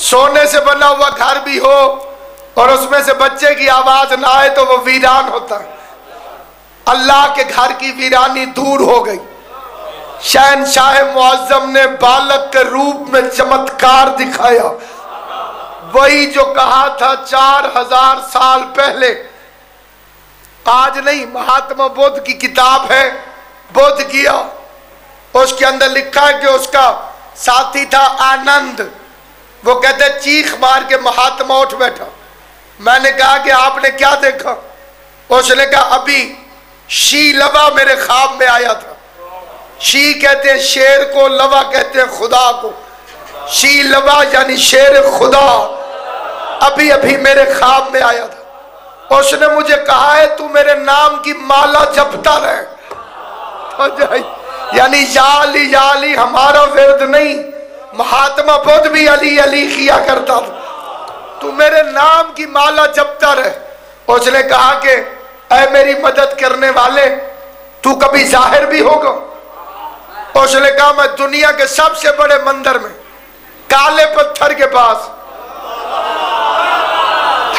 सोने से बना हुआ घर भी हो और उसमें से बच्चे की आवाज ना आए तो वो वीरान होता है। अल्लाह के घर की वीरानी दूर हो गई। शहनशाह मुअज्जम ने बालक के रूप में चमत्कार दिखाया। वही जो कहा था 4000 साल पहले, आज नहीं, महात्मा बुद्ध की किताब है बुद्ध किया, उसके अंदर लिखा है कि उसका साथी था आनंद। वो कहते चीख मार के महात्मा उठ बैठा। मैंने कहा कि आपने क्या देखा? उसने कहा अभी शी लवा मेरे ख्वाब में आया था। शी कहते हैं शेर को, लवा कहते हैं खुदा को। शी लवा यानी शेर खुदा अभी अभी मेरे ख्वाब में आया था। उसने मुझे कहा है तू मेरे नाम की माला जपता रहे। यानी या अली हमारा विरद नहीं, महात्मा बुद्ध भी अली अली किया करता था। तू मेरे नाम की माला जपता रहे। उसने कहा कि ऐ मेरी मदद करने वाले, तू कभी जाहिर भी होगा? उसने कहा मैं दुनिया के सबसे बड़े मंदिर में काले पत्थर के पास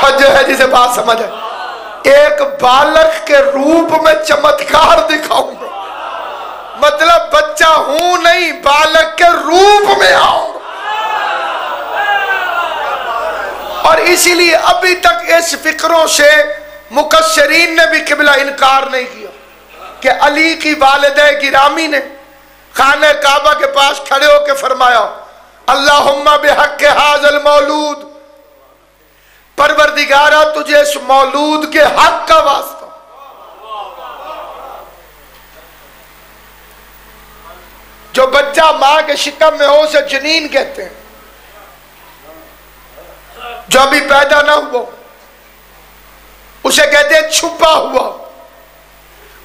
जो है, जिसे बात समझ है, एक बालक के रूप में चमत्कार दिखाऊंगा। मतलब बच्चा हूं नहीं, बालक के रूप में आऊंगा। और इसीलिए अभी तक इस फिक्रों से मुकस्सरीन ने भी किबला इनकार नहीं किया कि अली की वालिदा गिरामी ने खाने काबा के पास खड़े होकर फरमाया अल्लाहुम्मा बिहक़्क़ि हाज़िल मौलूद, परवरदिगारा तुझे इस मौलूद के हक का वास्ता। जो बच्चा मां के शिकम में हो उसे जनीन कहते हैं। जो अभी पैदा ना हुआ उसे कहते हैं छुपा हुआ।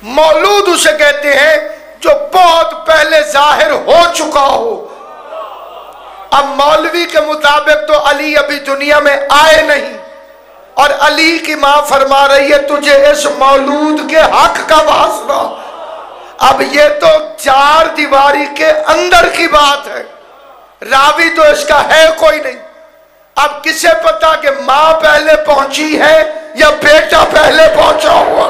मौलूद उसे कहते हैं जो बहुत पहले जाहिर हो चुका हो। अब मौलवी के मुताबिक तो अली अभी दुनिया में आए नहीं, और अली की मां फरमा रही है तुझे इस मौलूद के हक का वास्ता। अब ये तो 4 दीवारी के अंदर की बात है, रावी तो इसका है कोई नहीं। अब किसे पता कि मां पहले पहुंची है या बेटा पहले पहुंचा हुआ।